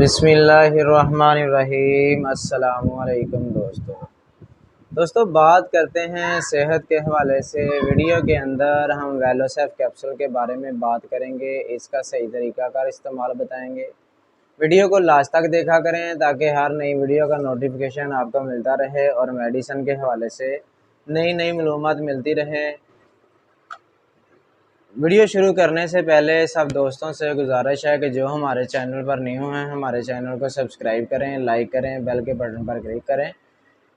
बिस्मिल्लाहिर्रहमानिर्रहीम। अस्सलामुअलैकुम दोस्तों बात करते हैं सेहत के हवाले से। वीडियो के अंदर हम वेलोसिफ कैप्सूल के बारे में बात करेंगे, इसका सही तरीक़ाकार इस्तेमाल बताएंगे। वीडियो को लास्ट तक देखा करें ताकि हर नई वीडियो का नोटिफिकेशन आपको मिलता रहे और मेडिसिन के हवाले से नई नई मालूमात मिलती रहे। वीडियो शुरू करने से पहले सब दोस्तों से गुजारिश है कि जो हमारे चैनल पर न्यू हैं हमारे चैनल को सब्सक्राइब करें, लाइक करें, बेल के बटन पर क्लिक करें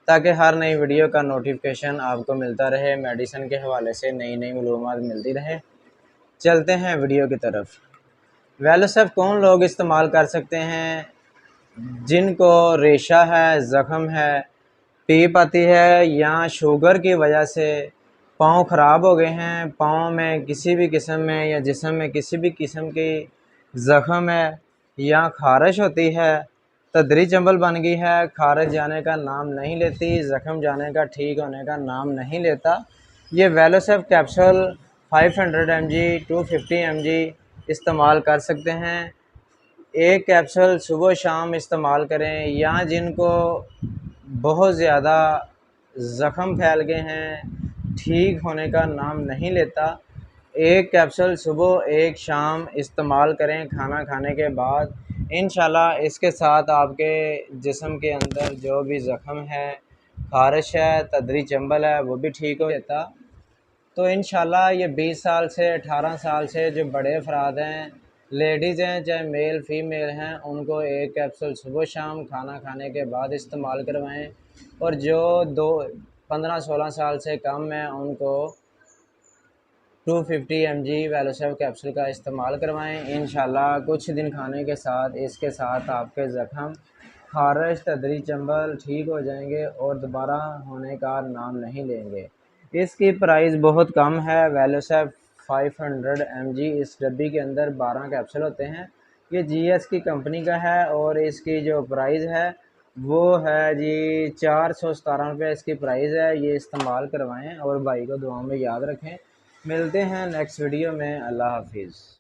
ताकि हर नई वीडियो का नोटिफिकेशन आपको मिलता रहे। मेडिसिन के हवाले से नई नई मालूमात मिलती रहे। चलते हैं वीडियो की तरफ। वेलोसिफ कौन लोग इस्तेमाल कर सकते हैं? जिनको रेशा है, ज़ख़म है, पीप आती है या शुगर की वजह से पाँव ख़राब हो गए हैं, पाँव में किसी भी किस्म में या जिस्म में किसी भी किस्म की ज़ख़म है या ख़ारिश होती है, तदरी चंबल बन गई है, ख़ारिश जाने का नाम नहीं लेती, ज़ख़म जाने का ठीक होने का नाम नहीं लेता, ये वेलोसिफ कैप्सूल 500 mg 250 mg इस्तेमाल कर सकते हैं। एक कैप्सूल सुबह शाम इस्तेमाल करें। या जिनको बहुत ज़्यादा ज़ख़म फैल गए हैं, ठीक होने का नाम नहीं लेता, एक कैप्सूल सुबह एक शाम इस्तेमाल करें खाना खाने के बाद। इंशाल्लाह इसके साथ आपके जिस्म के अंदर जो भी ज़ख़म है, ख़ारिश है, तदरी चंबल है, वो भी ठीक हो जाता। तो इंशाल्लाह ये 20 साल से 18 साल से जो बड़े अफराद हैं, लेडीज़ हैं चाहे मेल फ़ीमेल हैं, उनको एक कैप्सूल सुबह शाम खाना खाने के बाद इस्तेमाल करवाएं। और जो 15-16 साल से कम हैं उनको 250 mg वेलोसिफ कैप्सूल का इस्तेमाल करवाएं। इंशाल्लाह कुछ दिन खाने के साथ इसके साथ आपके ज़ख़म, ख़ारिश, तदरी चंबल ठीक हो जाएंगे और दोबारा होने का नाम नहीं लेंगे। इसकी प्राइस बहुत कम है। वेलोसिफ 500 mg, इस डब्बी के अंदर 12 कैप्सूल होते हैं। ये GS की कंपनी का है और इसकी जो प्राइस है वो है जी 417 रुपये इसकी प्राइस है। ये इस्तेमाल करवाएं और भाई को दुआ में याद रखें। मिलते हैं नेक्स्ट वीडियो में। अल्लाह हाफिज़।